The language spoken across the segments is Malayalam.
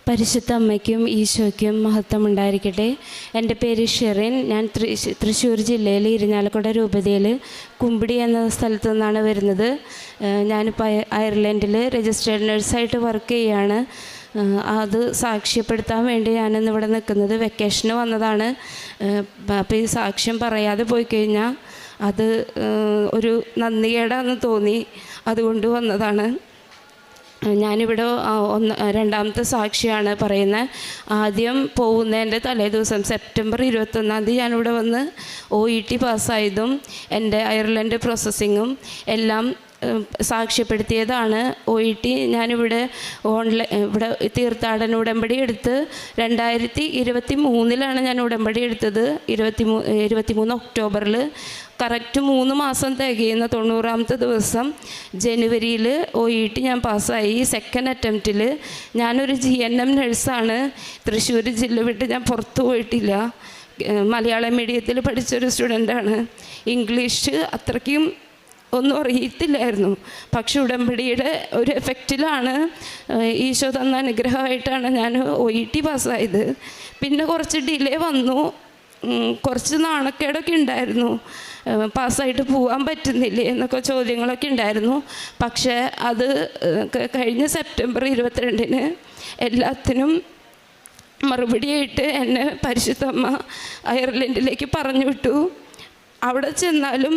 പരിശുദ്ധ അമ്മയ്ക്കും ഈശോയ്ക്കും മഹത്വം ഉണ്ടായിരിക്കട്ടെ. എൻ്റെ പേര് ഷെറിൻ. ഞാൻ തൃശ്ശൂർ ജില്ലയിൽ ഇരിഞ്ഞാലക്കുട രൂപതയിൽ കുമ്പിടി എന്ന സ്ഥലത്തു നിന്നാണ് വരുന്നത്. ഞാനിപ്പോൾ അയർലൻഡിൽ രജിസ്റ്റേർഡ് നഴ്സായിട്ട് വർക്ക് ചെയ്യുകയാണ്. അത് സാക്ഷ്യപ്പെടുത്താൻ വേണ്ടി ഞാനിന്ന് ഇവിടെ നിൽക്കുന്നത്. വെക്കേഷന് വന്നതാണ്. അപ്പോൾ ഈ സാക്ഷ്യം പറയാതെ പോയി കഴിഞ്ഞാൽ അത് ഒരു നന്ദികേടാന്ന് തോന്നി, അതുകൊണ്ട് വന്നതാണ്. ഞാനിവിടെ രണ്ടാമത്തെ സാക്ഷിയാണ് പറയുന്നത്. ആദ്യം പോകുന്നതിൻ്റെ തലേദിവസം സെപ്റ്റംബർ 21 ഞാനിവിടെ വന്ന് OET പാസ്സായതും എൻ്റെ അയർലൻഡ് പ്രോസസ്സിങ്ങും എല്ലാം സാക്ഷ്യപ്പെടുത്തിയതാണ്. OET ഞാനിവിടെ ഇവിടെ തീർത്ഥാടന ഉടമ്പടി എടുത്ത് 2023 ഞാൻ ഉടമ്പടി എടുത്തത്. 23 ഒക്ടോബറിൽ കറക്റ്റ് 3 മാസം തികയുന്ന 90ാമത്തെ ദിവസം ജനുവരിയിൽ OET ഞാൻ പാസ്സായി. സെക്കൻഡ് അറ്റംപ്റ്റിൽ. ഞാനൊരു GNM നഴ്സാണ്. തൃശ്ശൂർ ജില്ല വിട്ട് ഞാൻ പുറത്തു പോയിട്ടില്ല. മലയാളം മീഡിയത്തിൽ പഠിച്ചൊരു സ്റ്റുഡൻ്റാണ്. ഇംഗ്ലീഷ് അത്രയ്ക്കും ഒന്നും അറിയത്തില്ലായിരുന്നു. പക്ഷെ ഉടമ്പടിയുടെ ഒരു എഫക്റ്റിലാണ്, ഈശോ തന്ന അനുഗ്രഹമായിട്ടാണ് ഞാൻ OET പാസ്സായത്. പിന്നെ കുറച്ച് ഡിലേ വന്നു, കുറച്ച് നാണക്കേടൊക്കെ ഉണ്ടായിരുന്നു. പാസ്സായിട്ട് പോകാൻ പറ്റുന്നില്ലേ എന്നൊക്കെ ചോദ്യങ്ങളൊക്കെ ഉണ്ടായിരുന്നു. പക്ഷേ അത് കഴിഞ്ഞ സെപ്റ്റംബർ 22 എല്ലാത്തിനും മറുപടിയായിട്ട് എന്നെ പരിശുദ്ധമ്മ അയർലൻഡിലേക്ക് പറഞ്ഞു വിട്ടു. അവിടെ ചെന്നാലും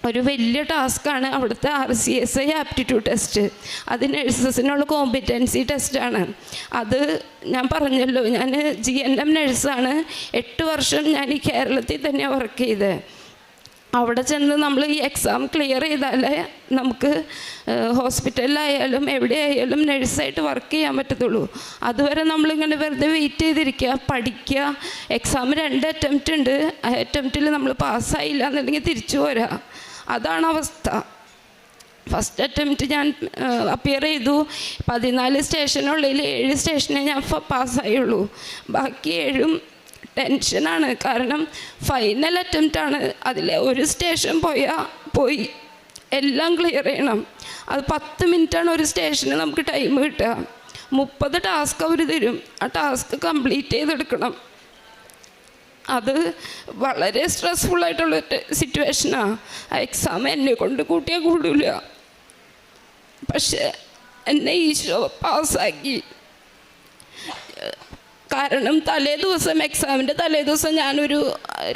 ഒരു വലിയ ടാസ്ക്കാണ് അവിടുത്തെ RCSI ആപ്റ്റിറ്റ്യൂഡ് ടെസ്റ്റ്. അത് നഴ്സസിനുള്ള കോമ്പിറ്റൻസി ടെസ്റ്റാണ്. അത് ഞാൻ പറഞ്ഞല്ലോ, ഞാൻ GNM നഴ്സാണ്. 8 വർഷം ഞാൻ ഈ കേരളത്തിൽ തന്നെ വർക്ക് ചെയ്തത്. അവിടെ ചെന്ന് നമ്മൾ ഈ എക്സാം ക്ലിയർ ചെയ്താലേ നമുക്ക് ഹോസ്പിറ്റലിലായാലും എവിടെയായാലും നഴ്സായിട്ട് വർക്ക് ചെയ്യാൻ പറ്റത്തുള്ളൂ. അതുവരെ നമ്മളിങ്ങനെ വെറുതെ വെയിറ്റ് ചെയ്തിരിക്കുക, പഠിക്കുക. എക്സാം 2 അറ്റംപ്റ്റ് ഉണ്ട്. ആ അറ്റംപ്റ്റിൽ നമ്മൾ പാസ്സായില്ല എന്നുണ്ടെങ്കിൽ തിരിച്ചു പോരാ. അതാണ് അവസ്ഥ. ഫസ്റ്റ് അറ്റംപ്റ്റ് ഞാൻ അപ്പിയർ ചെയ്തു. 14 സ്റ്റേഷനുള്ളിൽ 7 സ്റ്റേഷനെ ഞാൻ പാസ്സായുള്ളൂ. ബാക്കി 7 ടെൻഷനാണ്. കാരണം ഫൈനൽ അറ്റംപ്റ്റാണ്. അതിൽ ഒരു സ്റ്റേഷൻ പോയി എല്ലാം ക്ലിയർ ചെയ്യണം. അത് 10 മിനിറ്റാണ് ഒരു സ്റ്റേഷന് നമുക്ക് ടൈം കിട്ടുക. 30 ടാസ്ക് അവർ തരും. ആ ടാസ്ക് കംപ്ലീറ്റ് ചെയ്തെടുക്കണം. അത് വളരെ സ്ട്രെസ്ഫുള്ളായിട്ടുള്ള സിറ്റുവേഷനാണ്. ആ എക്സാം എന്നെ കൊണ്ട് കൂട്ടിയാൽ കൂടില്ല. പക്ഷെ എന്നെ ഈശോ പാസ്സാക്കി. കാരണം എക്സാമിൻ്റെ തലേദിവസം ഞാനൊരു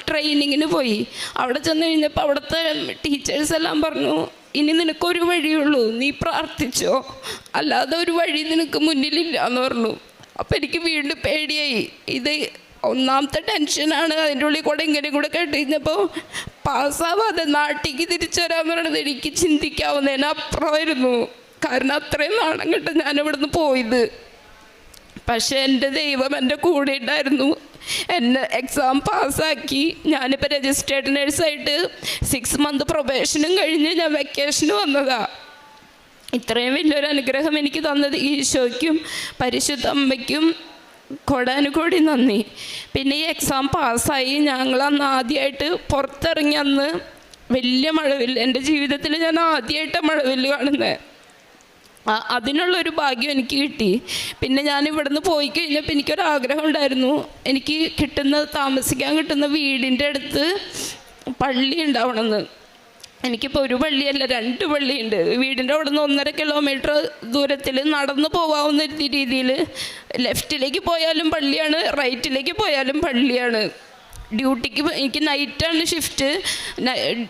ട്രെയിനിങ്ങിന് പോയി. അവിടെ ചെന്ന് കഴിഞ്ഞപ്പോൾ അവിടുത്തെ ടീച്ചേഴ്സ് എല്ലാം പറഞ്ഞു, ഇനി നിനക്കൊരു വഴിയുള്ളൂ, നീ പ്രാർത്ഥിച്ചോ, അല്ലാതെ ഒരു വഴി നിനക്ക് മുന്നിലില്ല എന്ന് പറഞ്ഞു. അപ്പോൾ എനിക്ക് വീണ്ടും പേടിയായി. ഇത് ഒന്നാമത്തെ ടെൻഷനാണ്. അതിൻ്റെ ഉള്ളിൽ കൂടെ ഇങ്ങനെ കൂടെ കേട്ട് കഴിഞ്ഞപ്പോൾ പാസ്സാവാതെ നാട്ടിലേക്ക് തിരിച്ചു വരാമെന്ന് പറയുന്നത് എനിക്ക് ചിന്തിക്കാവുന്നതിനപ്പുറമായിരുന്നു. കാരണം അത്രയും നാണം കെട്ട് ഞാനിവിടുന്ന് പോയത്. പക്ഷേ എൻ്റെ ദൈവം എൻ്റെ കൂടെ ഉണ്ടായിരുന്നു. എന്നെ എക്സാം പാസ്സാക്കി. ഞാനിപ്പോൾ രജിസ്റ്റേർഡ് നഴ്സായിട്ട് 6 മന്ത് പ്രൊബേഷനും കഴിഞ്ഞ് ഞാൻ വെക്കേഷന് വന്നതാണ്. ഇത്രയും വലിയൊരു അനുഗ്രഹം എനിക്ക് തന്നത് ഈശോയ്ക്കും പരിശുദ്ധ അമ്മയ്ക്കും കൊടാനുകൂടി നന്ദി. പിന്നെ ഈ എക്സാം പാസ്സായി. ഞങ്ങളന്ന് ആദ്യമായിട്ട് പുറത്തിറങ്ങി. അന്ന് വലിയ മഴവില്ല്, എൻ്റെ ജീവിതത്തിൽ ഞാൻ ആദ്യമായിട്ടാണ് മഴവില്ല് കാണുന്നത്. അതിനുള്ളൊരു ഭാഗ്യം എനിക്ക് കിട്ടി. പിന്നെ ഞാൻ ഇവിടുന്ന് പോയി കഴിഞ്ഞപ്പോൾ എനിക്കൊരാഗ്രഹം ഉണ്ടായിരുന്നു. എനിക്ക് താമസിക്കാൻ കിട്ടുന്ന വീടിൻ്റെ അടുത്ത് പള്ളി ഉണ്ടാവണമെന്ന്. എനിക്കിപ്പോൾ ഒരു പള്ളിയല്ല, 2 പള്ളിയുണ്ട്. വീടിൻ്റെ അവിടെ നിന്ന് 1.5 കിലോമീറ്റർ ദൂരത്തിൽ നടന്നു പോകാവുന്ന രീതിയിൽ ലെഫ്റ്റിലേക്ക് പോയാലും പള്ളിയാണ്, റൈറ്റിലേക്ക് പോയാലും പള്ളിയാണ്. ഡ്യൂട്ടിക്ക് എനിക്ക് നൈറ്റാണ് ഷിഫ്റ്റ്.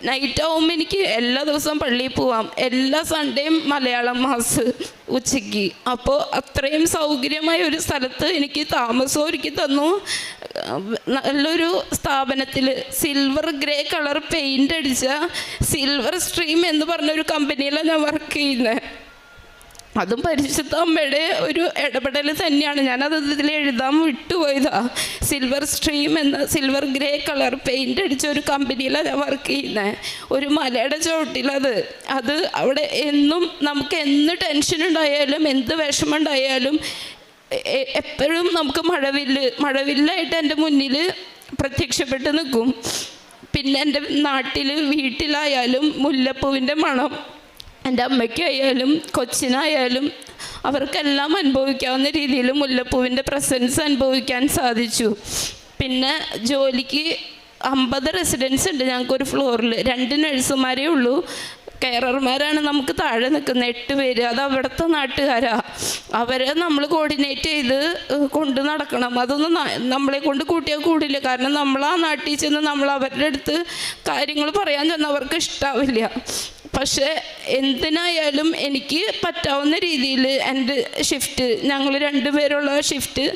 നൈറ്റാവുമ്പോൾ എനിക്ക് എല്ലാ ദിവസവും പള്ളിയിൽ പോവാം. എല്ലാ സൺഡേയും മലയാളം മാസ് ഉച്ചയ്ക്ക്. അപ്പോൾ അത്രയും സൗകര്യമായ ഒരു സ്ഥലത്ത് എനിക്ക് താമസവും ഒരുക്കി തന്നു. നല്ലൊരു സ്ഥാപനത്തിൽ സിൽവർ ഗ്രേ കളർ പെയിൻ്റ് അടിച്ച സിൽവർ സ്ട്രീം എന്ന് പറഞ്ഞൊരു കമ്പനിയിലാണ് ഞാൻ വർക്ക് ചെയ്യുന്നത്. അതും പരിശുദ്ധ അമ്മയുടെ ഒരു ഇടപെടൽ തന്നെയാണ്. ഞാനത് ഇതിൽ എഴുതാൻ വിട്ടുപോയതാണ്. സിൽവർ സ്ട്രീം എന്ന സിൽവർ ഗ്രേ കളർ പെയിൻ്റ് അടിച്ച ഒരു കമ്പനിയിലാണ് ഞാൻ വർക്ക് ചെയ്യുന്നത്. ഒരു മലയുടെ ചുവട്ടിലത് അവിടെ എന്നും നമുക്ക് എന്ത് ടെൻഷൻ ഉണ്ടായാലും എന്ത് വിഷമം ഉണ്ടായാലും എപ്പോഴും നമുക്ക് മഴവില്ലായിട്ട് എൻ്റെ മുന്നിൽ പ്രത്യക്ഷപ്പെട്ട് നിൽക്കും. പിന്നെ എൻ്റെ വീട്ടിലായാലും മുല്ലപ്പൂവിൻ്റെ മണം എൻ്റെ അമ്മയ്ക്കായാലും കൊച്ചിനായാലും അവർക്കെല്ലാം അനുഭവിക്കാവുന്ന രീതിയിൽ മുല്ലപ്പൂവിൻ്റെ പ്രസൻസ് അനുഭവിക്കാൻ സാധിച്ചു. പിന്നെ ജോലിക്ക് 50 റെസിഡൻസ് ഉണ്ട് ഞങ്ങൾക്കൊരു ഫ്ലോറിൽ. 2 നഴ്സുമാരേ ഉള്ളൂ. കെയറർമാരാണ് നമുക്ക് താഴെ നിൽക്കുന്ന 8 പേര്. അത് അവിടുത്തെ നാട്ടുകാരാ. അവരെ നമ്മൾ കോർഡിനേറ്റ് ചെയ്ത് കൊണ്ട് നടക്കണം. അതൊന്നും നമ്മളെ കൊണ്ട് കൂട്ടിയാൽ കൂടില്ല. കാരണം നമ്മൾ ആ നാട്ടിൽ ചെന്ന് നമ്മൾ അവരുടെ അടുത്ത് കാര്യങ്ങൾ പറയാൻ ചെന്ന് അവർക്ക് ഇഷ്ടാവില്ല. പക്ഷേ എന്തിനായാലും എനിക്ക് പറ്റാവുന്ന രീതിയിൽ എൻ്റെ ഷിഫ്റ്റ്, ഞങ്ങൾ 2 പേരുള്ള ഷിഫ്റ്റ്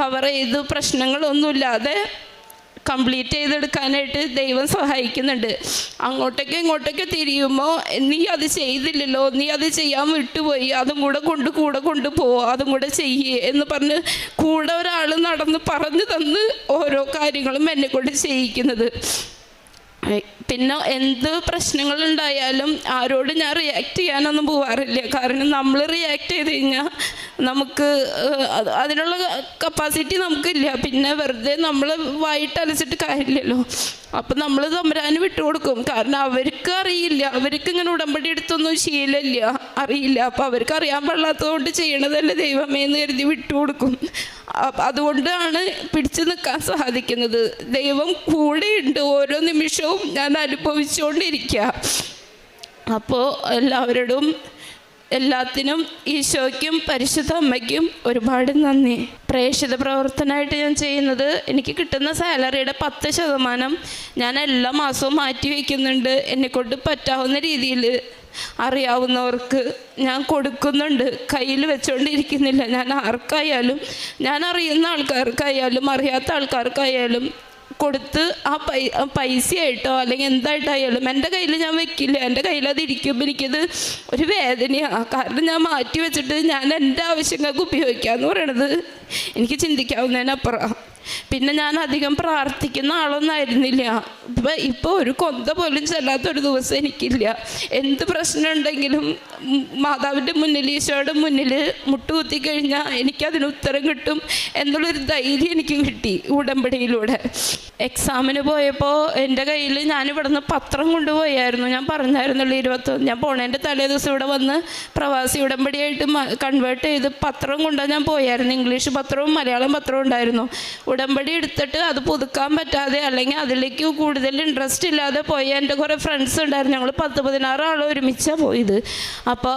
കവർ ചെയ്ത് പ്രശ്നങ്ങളൊന്നുമില്ലാതെ കംപ്ലീറ്റ് ചെയ്തെടുക്കാനായിട്ട് ദൈവം സഹായിക്കുന്നുണ്ട്. അങ്ങോട്ടേക്ക് ഇങ്ങോട്ടേക്ക് തിരിയുമ്പോൾ നീ അത് ചെയ്തില്ലല്ലോ, നീ അത് ചെയ്യാൻ വിട്ടുപോയി, അതും കൂടെ കൊണ്ടുപോവുക, അതും കൂടെ ചെയ്യേ എന്ന് പറഞ്ഞ് കൂടെ ഒരാൾ നടന്ന് പറഞ്ഞു തന്ന് ഓരോ കാര്യങ്ങളും എന്നെ കൊണ്ട് ചെയ്യിക്കുന്നത്. പിന്നെ എന്ത് പ്രശ്നങ്ങളുണ്ടായാലും ആരോട് ഞാൻ റിയാക്ട് ചെയ്യാനൊന്നും പോകാറില്ല. കാരണം നമ്മൾ റിയാക്ട് ചെയ്ത് കഴിഞ്ഞാൽ നമുക്ക് അതിനുള്ള കപ്പാസിറ്റി നമുക്കില്ല. പിന്നെ വെറുതെ നമ്മൾ വായിട്ടലച്ചിട്ട് കാര്യമില്ലല്ലോ. അപ്പം നമ്മൾ തമ്പുരാന് വിട്ടുകൊടുക്കും. കാരണം അവർക്ക് അറിയില്ല, അവർക്ക് ഇങ്ങനെ ഉടമ്പടി എടുത്തൊന്നും ശീലമില്ല, അറിയില്ല. അപ്പം അവർക്ക് അറിയാൻ പാടില്ലാത്തതുകൊണ്ട് ചെയ്യണതല്ലേ ദൈവമേ എന്ന് കരുതി വിട്ടുകൊടുക്കും. അതുകൊണ്ടാണ് പിടിച്ചു നിൽക്കാൻ സാധിക്കുന്നത്. ദൈവം കൂടെയുണ്ട്. ഓരോ നിമിഷവും ഞാൻ അനുഭവിച്ചുകൊണ്ടിരിക്കുക. അപ്പോൾ എല്ലാത്തിനും ഈശോയ്ക്കും പരിശുദ്ധ അമ്മയ്ക്കും ഒരുപാട് നന്ദി. പ്രേക്ഷിത പ്രവർത്തനമായിട്ട് ഞാൻ ചെയ്യുന്നത്, എനിക്ക് കിട്ടുന്ന സാലറിയുടെ 10% ഞാൻ എല്ലാ മാസവും മാറ്റി വയ്ക്കുന്നുണ്ട്. എന്നെക്കൊണ്ട് പറ്റാവുന്ന രീതിയിൽ അറിയാവുന്നവർക്ക് ഞാൻ കൊടുക്കുന്നുണ്ട്. കയ്യിൽ വെച്ചുകൊണ്ടിരിക്കുന്നില്ല. ഞാൻ ആർക്കായാലും, ഞാൻ അറിയുന്ന ആൾക്കാർക്കായാലും അറിയാത്ത ആൾക്കാർക്കായാലും കൊടുത്ത് ആ പൈസയായിട്ടോ അല്ലെങ്കിൽ എന്തായിട്ടായാലും എൻ്റെ കയ്യിൽ ഞാൻ വെക്കില്ല. എൻ്റെ കയ്യിൽ അത് ഇരിക്കുമ്പോൾ എനിക്കത് ഒരു വേദനയാണ്. കാരണം ഞാൻ മാറ്റി വെച്ചിട്ട് ഞാൻ എൻ്റെ ആവശ്യങ്ങൾക്ക് ഉപയോഗിക്കാമെന്ന് പറയണത് എനിക്ക് ചിന്തിക്കാവുന്നതിനപ്പുറം. പിന്നെ ഞാൻ അധികം പ്രാർത്ഥിക്കുന്ന ആളൊന്നായിരുന്നില്ല. ഇപ്പോൾ ഒരു കൊന്ത പോലും ചെല്ലാത്തൊരു ദിവസം എനിക്കില്ല. എന്ത് പ്രശ്നം ഉണ്ടെങ്കിലും മാതാവിൻ്റെ മുന്നിൽ, ഈശോയുടെ മുന്നിൽ മുട്ടുകുത്തി കഴിഞ്ഞാൽ എനിക്കതിന് ഉത്തരം കിട്ടും എന്നുള്ളൊരു ധൈര്യം എനിക്ക് കിട്ടി ഉടമ്പടിയിലൂടെ. എക്സാമിന് പോയപ്പോൾ എൻ്റെ കയ്യിൽ ഞാനിവിടെ നിന്ന് പത്രം കൊണ്ടുപോയായിരുന്നു. ഞാൻ പറഞ്ഞായിരുന്നല്ലോ 21 ഞാൻ പോണേൻ്റെ തലേ ദിവസം ഇവിടെ വന്ന് പ്രവാസി ഉടമ്പടിയായിട്ട് കൺവേർട്ട് ചെയ്ത് പത്രം കൊണ്ടാണ് ഞാൻ പോയായിരുന്നു. ഇംഗ്ലീഷ് പത്രവും മലയാളം പത്രവും ഉണ്ടായിരുന്നു. ഉടമ്പടി എടുത്തിട്ട് അത് പുതുക്കാൻ പറ്റാതെ അല്ലെങ്കിൽ അതിലേക്ക് കൂടുതൽ ഇൻട്രസ്റ്റ് ഇല്ലാതെ പോയ എൻ്റെ കുറേ ഫ്രണ്ട്സ് ഉണ്ടായിരുന്നു. ഞങ്ങൾ 10-16 ആൾ ഒരുമിച്ചാണ് പോയത്. അപ്പോൾ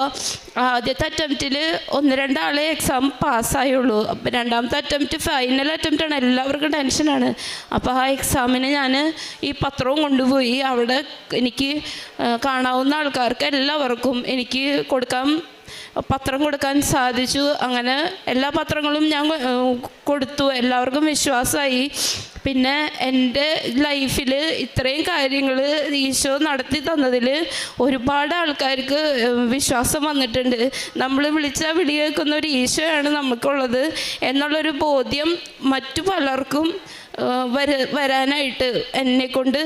ആദ്യത്തെ അറ്റംപ്റ്റിൽ 1-2 ആളെ എക്സാം പാസ്സായുള്ളൂ. അപ്പോൾ രണ്ടാമത്തെ അറ്റംപ്റ്റ് ഫൈനൽ അറ്റംപ്റ്റാണ്. എല്ലാവർക്കും ടെൻഷനാണ്. അപ്പോൾ ആ എക്സാമിന് ഞാൻ ഈ പത്രവും കൊണ്ടുപോയി അവിടെ എനിക്ക് കാണാവുന്ന ആൾക്കാർക്ക് എല്ലാവർക്കും എനിക്ക് പത്രം കൊടുക്കാൻ സാധിച്ചു. അങ്ങനെ എല്ലാ പത്രങ്ങളും ഞാൻ കൊടുത്തു. എല്ലാവർക്കും വിശ്വാസമായി. പിന്നെ എൻ്റെ ലൈഫിൽ ഇത്രയും കാര്യങ്ങൾ ഈശോ നടത്തി തന്നതിൽ ഒരുപാട് ആൾക്കാർക്ക് വിശ്വാസം വന്നിട്ടുണ്ട്. നമ്മൾ വിളിച്ചാൽ വിളി കേൾക്കുന്ന ഒരു ഈശോയാണ് നമുക്കുള്ളത് എന്നുള്ളൊരു ബോധ്യം മറ്റു പലർക്കും വരാനായിട്ട് എന്നെക്കൊണ്ട്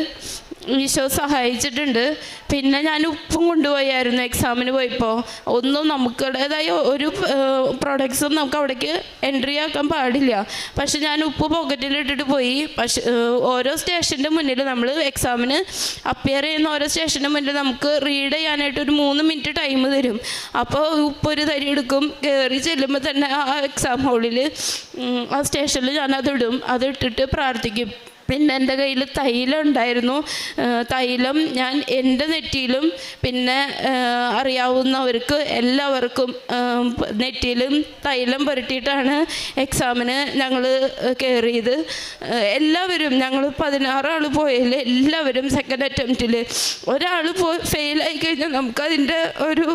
ഈശോ സഹായിച്ചിട്ടുണ്ട്. പിന്നെ ഞാൻ ഉപ്പും കൊണ്ടുപോയായിരുന്നു എക്സാമിന് പോയപ്പോൾ. ഒന്നും നമുക്കുടേതായ ഒരു പ്രോഡക്ട്സും നമുക്ക് അവിടേക്ക് എൻട്രി ആക്കാൻ പാടില്ല. പക്ഷെ ഞാൻ ഉപ്പ് പോക്കറ്റിലിട്ടിട്ട് പോയി. പക്ഷെ ഓരോ സ്റ്റേഷൻ്റെ മുന്നിൽ നമ്മൾ എക്സാമിന് അപ്പിയർ ചെയ്യുന്ന ഓരോ സ്റ്റേഷൻ്റെ മുന്നിൽ നമുക്ക് റീഡ് ചെയ്യാനായിട്ട് ഒരു 3 മിനിറ്റ് ടൈം തരും. അപ്പോൾ ഉപ്പൊരു തരി എടുക്കും. കയറി ചെല്ലുമ്പോൾ തന്നെ ആ എക്സാം ഹാളിൽ ആ സ്റ്റേഷനിൽ ഞാനതിടും. അതിട്ടിട്ട് പ്രാർത്ഥിക്കും. പിന്നെ എൻ്റെ കയ്യിൽ തൈലം ഉണ്ടായിരുന്നു. തൈലം ഞാൻ എൻ്റെ നെറ്റിയിലും പിന്നെ അറിയാവുന്നവർക്ക് എല്ലാവർക്കും നെറ്റിയിലും തൈലം പുരട്ടിയിട്ടാണ് എക്സാമിന് ഞങ്ങൾ കയറിയത്. എല്ലാവരും ഞങ്ങൾ 16 ആൾ പോയതിൽ എല്ലാവരും സെക്കൻഡ് അറ്റംപ്റ്റിൽ ഒരാൾ ഫെയിലായി കഴിഞ്ഞാൽ നമുക്കതിൻ്റെ ഒരു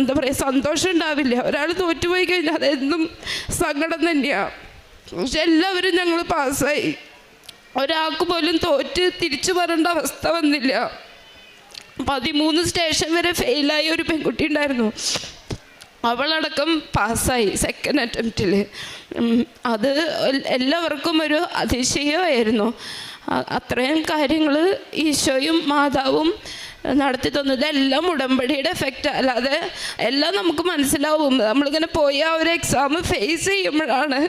എന്താ പറയുക സന്തോഷം ഉണ്ടാവില്ല. ഒരാൾ തോറ്റുപോയി കഴിഞ്ഞാൽ അതെന്നും സങ്കടം തന്നെയാണ്. പക്ഷെ എല്ലാവരും ഞങ്ങൾ പാസ്സായി. ഒരാൾക്ക് പോലും തോറ്റ് തിരിച്ചു വരേണ്ട അവസ്ഥ വന്നില്ല. 13 സ്റ്റേഷൻ വരെ ഫെയിലായ ഒരു പെൺകുട്ടി ഉണ്ടായിരുന്നു. അവളടക്കം പാസ്സായി സെക്കൻഡ് അറ്റംപ്റ്റിൽ. അത് എല്ലാവർക്കും ഒരു അതിശയമായിരുന്നു. അത്രയും കാര്യങ്ങൾ ഈശോയും മാതാവും നടത്തി തന്നു. ഇതെല്ലാം ഉടമ്പടിയുടെ എഫക്റ്റ്, അല്ലാതെ എല്ലാം നമുക്ക് മനസ്സിലാവും. നമ്മളിങ്ങനെ പോയി ആ ഒരു എക്സാം ഫേസ് ചെയ്യുമ്പോഴാണ്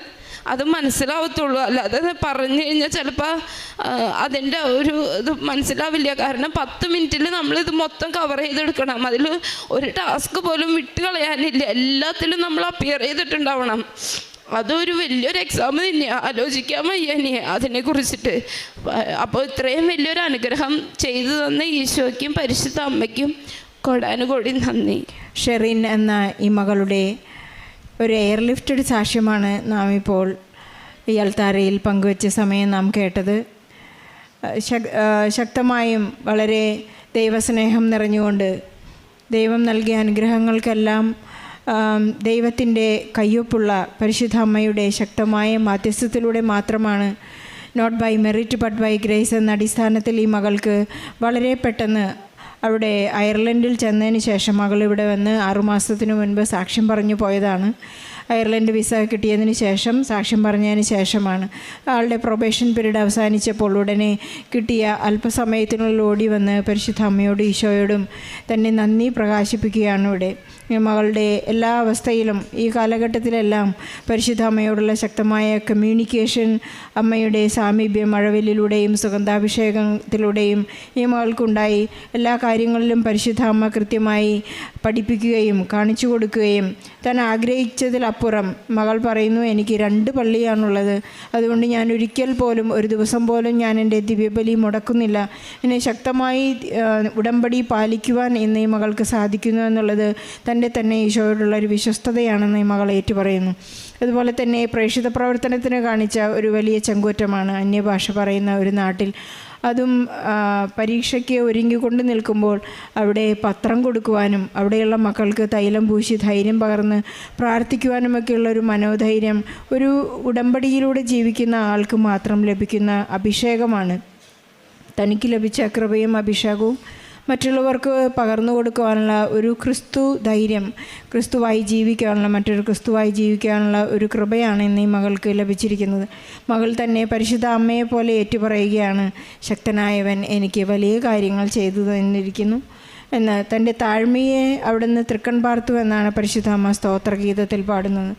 അത് മനസ്സിലാവത്തുള്ളൂ. അല്ലാതെ പറഞ്ഞു കഴിഞ്ഞാൽ ചിലപ്പോൾ അതിൻ്റെ ഒരു ഇത് മനസ്സിലാവില്ല. കാരണം 10 മിനിറ്റിൽ നമ്മളിത് മൊത്തം കവർ ചെയ്തെടുക്കണം. അതിൽ ഒരു ടാസ്ക് പോലും വിട്ട് കളയാനില്ല. എല്ലാത്തിലും നമ്മൾ അപ്പിയർ ചെയ്തിട്ടുണ്ടാവണം. അതൊരു വലിയൊരു എക്സാം തന്നെയാണ്, ആലോചിക്കാൻ വയ്യ ഇനി അതിനെക്കുറിച്ചിട്ട്. അപ്പോൾ ഇത്രയും വലിയൊരു അനുഗ്രഹം ചെയ്തു തന്ന ഈശോയ്ക്കും പരിശുദ്ധ അമ്മയ്ക്കും കോടാനുകോടി നന്ദി. ഷെറിൻ എന്ന ഈ മകളുടെ ഒരു എയർലിഫ്റ്റഡ് സാക്ഷ്യമാണ് നാം ഇപ്പോൾ ഈ അൾത്താരയിൽ പങ്കുവച്ച സമയം നാം കേട്ടത്. ശക്തമായും വളരെ ദൈവസ്നേഹം നിറഞ്ഞുകൊണ്ട് ദൈവം നൽകിയ അനുഗ്രഹങ്ങൾക്കെല്ലാം ദൈവത്തിൻ്റെ കയ്യൊപ്പുള്ള പരിശുദ്ധ അമ്മയുടെ ശക്തമായ മാധ്യസ്ഥത്തിലൂടെ മാത്രമാണ് not by merit but by grace എന്ന അടിസ്ഥാനത്തിൽ ഈ മകൾക്ക് വളരെ പെട്ടെന്ന് അവിടെ അയർലൻഡിൽ ചെന്നതിന് ശേഷം മകൾ ഇവിടെ വന്ന് 6 മാസത്തിന് മുൻപ് സാക്ഷ്യം പറഞ്ഞു പോയതാണ്. അയർലൻഡ് വിസ കിട്ടിയതിന് ശേഷം സാക്ഷ്യം പറഞ്ഞതിന് ശേഷമാണ് ആളുടെ പ്രൊബേഷൻ പീരീഡ് അവസാനിച്ചപ്പോൾ ഉടനെ കിട്ടിയ അല്പസമയത്തിനുള്ളിൽ ഓടി വന്ന് പരിശുദ്ധ അമ്മയോടും ഈശോയോടും തന്നെ നന്ദി പ്രകാശിപ്പിക്കുകയാണ് ഇവിടെ. മകളുടെ എല്ലാ അവസ്ഥയിലും ഈ കാലഘട്ടത്തിലെല്ലാം പരിശുദ്ധ അമ്മയോടുള്ള ശക്തമായ കമ്മ്യൂണിക്കേഷൻ, അമ്മയുടെ സാമീപ്യം മഴവില്ലിലൂടെയും സുഗന്ധാഭിഷേകത്തിലൂടെയും ഈ മകൾക്കുണ്ടായി. എല്ലാ കാര്യങ്ങളിലും പരിശുദ്ധ അമ്മ കൃത്യമായി പഠിപ്പിക്കുകയും കാണിച്ചു കൊടുക്കുകയും താൻ ആഗ്രഹിച്ചതിലപ്പുറം മകൾ പറയുന്നു, എനിക്ക് 2 പള്ളിയാണുള്ളത്, അതുകൊണ്ട് ഞാൻ ഒരിക്കൽ പോലും ഒരു ദിവസം പോലും ഞാൻ എൻ്റെ ദിവ്യബലി മുടക്കുന്നില്ല, എന്നെ ശക്തമായി ഉടമ്പടി പാലിക്കുവാൻ ഇന്ന് ഈ മകൾക്ക് സാധിക്കുന്നു എന്നുള്ളത് തന്നെ ഈശോയോടുള്ള ഒരു വിശ്വസ്തതയാണെന്ന് ഈ മകൾ ഏറ്റുപറയുന്നു. അതുപോലെ തന്നെ പ്രേക്ഷിത പ്രവർത്തനത്തിന് കാണിച്ച ഒരു വലിയ ചങ്കൂറ്റമാണ് അന്യഭാഷ പറയുന്ന ഒരു നാട്ടിൽ, അതും പരീക്ഷയ്ക്ക് ഒരുങ്ങിക്കൊണ്ട് നിൽക്കുമ്പോൾ അവിടെ പത്രം കൊടുക്കുവാനും അവിടെയുള്ള മക്കൾക്ക് തൈലം പൂശി ധൈര്യം പകർന്ന് പ്രാർത്ഥിക്കുവാനുമൊക്കെയുള്ളൊരു മനോധൈര്യം ഒരു ഉടമ്പടിയിലൂടെ ജീവിക്കുന്ന ആൾക്ക് മാത്രം ലഭിക്കുന്ന അഭിഷേകമാണ്. തനിക്ക് ലഭിച്ച കൃപയും അഭിഷേകവും മറ്റുള്ളവർക്ക് പകർന്നു കൊടുക്കുവാനുള്ള ഒരു ക്രിസ്തു ധൈര്യം, ക്രിസ്തുവായി ജീവിക്കാനുള്ള മറ്റൊരു ക്രിസ്തുവായി ജീവിക്കാനുള്ള ഒരു കൃപയാണ് ഇന്ന് ഈ മകൾക്ക് ലഭിച്ചിരിക്കുന്നത്. മകൾ തന്നെ പരിശുദ്ധ അമ്മയെ പോലെ ഏറ്റുപറയുകയാണ്, ശക്തനായവൻ എനിക്ക് വലിയ കാര്യങ്ങൾ ചെയ്തു തന്നിരിക്കുന്നു എന്ന്. തൻ്റെ താഴ്മയെ അവിടുന്ന് തൃക്കൺ പാർത്തു എന്നാണ് പരിശുദ്ധ അമ്മ സ്തോത്രഗീതത്തിൽ പാടുന്നത്.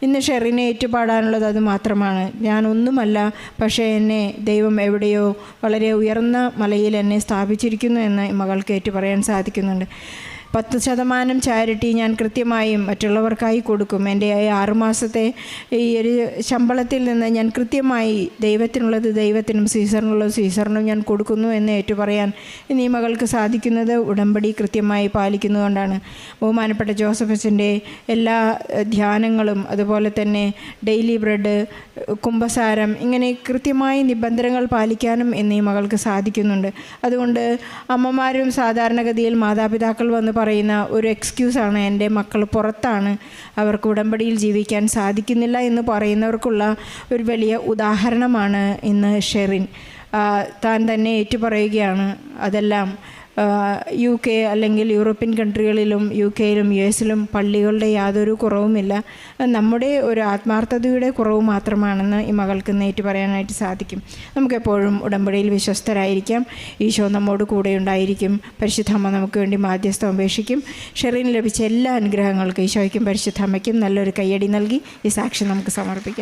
ഇന്ന് ഷെറിനെ ഏറ്റുപാടാനുള്ളത് അത് മാത്രമാണ്. ഞാനൊന്നുമല്ല, പക്ഷേ എന്നെ ദൈവം എവിടെയോ വളരെ ഉയർന്ന മലയിൽ എന്നെ സ്ഥാപിച്ചിരിക്കുന്നു എന്ന് മകൾക്ക് ഏറ്റുപറയാൻ സാധിക്കുന്നുണ്ട്. 10% ചാരിറ്റി ഞാൻ കൃത്യമായും മറ്റുള്ളവർക്കായി കൊടുക്കും. എൻ്റെ 6 മാസത്തെ ഈ ഒരു ശമ്പളത്തിൽ നിന്ന് ഞാൻ കൃത്യമായി ദൈവത്തിനുള്ളത് ദൈവത്തിനും സീസറിനുള്ളത് സീസറിനും ഞാൻ കൊടുക്കുന്നു എന്ന് ഏറ്റുപറയാൻ ഇന്ന് ഈ മകൾക്ക് സാധിക്കുന്നത് ഉടമ്പടി കൃത്യമായി പാലിക്കുന്നതുകൊണ്ടാണ്. ബഹുമാനപ്പെട്ട ജോസഫ് അച്ഛൻ്റെ എല്ലാ ധ്യാനങ്ങളും അതുപോലെ തന്നെ ഡെയിലി ബ്രെഡ്, കുംഭസാരം, ഇങ്ങനെ കൃത്യമായി നിബന്ധനകൾ പാലിക്കാനും ഇന്ന് ഈ മകൾക്ക് സാധിക്കുന്നുണ്ട്. അതുകൊണ്ട് അമ്മമാരും സാധാരണഗതിയിൽ മാതാപിതാക്കൾ വന്ന് പറയുന്ന ഒരു എക്സ്ക്യൂസാണ്, എൻ്റെ മക്കൾ പുറത്താണ്, അവർക്ക് ഉടമ്പടിയിൽ ജീവിക്കാൻ സാധിക്കുന്നില്ല എന്ന് പറയുന്നവർക്കുള്ള ഒരു വലിയ ഉദാഹരണമാണ് ഇന്ന് ഷെറിൻ. താൻ തന്നെ ഏറ്റുപറയുകയാണ്, അതെല്ലാം UK അല്ലെങ്കിൽ യൂറോപ്യൻ കൺട്രികളിലും UK യിലും US ലും പള്ളികളുടെ യാതൊരു കുറവുമില്ല, നമ്മുടെ ഒരു ആത്മാർത്ഥതയുടെ കുറവ് മാത്രമാണെന്ന് ഈ മകൾക്ക് നേറ്റു പറയാനായിട്ട് സാധിക്കും. നമുക്കെപ്പോഴും ഉടമ്പടിയിൽ വിശ്വസ്തരായിരിക്കാം. ഈശോ നമ്മോട് കൂടെ ഉണ്ടായിരിക്കും. പരിശുദ്ധമ്മ നമുക്ക് വേണ്ടി മാധ്യസ്ഥം അപേക്ഷിക്കും. ഷെറിന് ലഭിച്ച എല്ലാ അനുഗ്രഹങ്ങൾക്കും ഈശോയ്ക്കും പരിശുദ്ധമ്മയ്ക്കും നല്ലൊരു കയ്യടി നൽകി ഈ സാക്ഷ്യം നമുക്ക് സമർപ്പിക്കാം.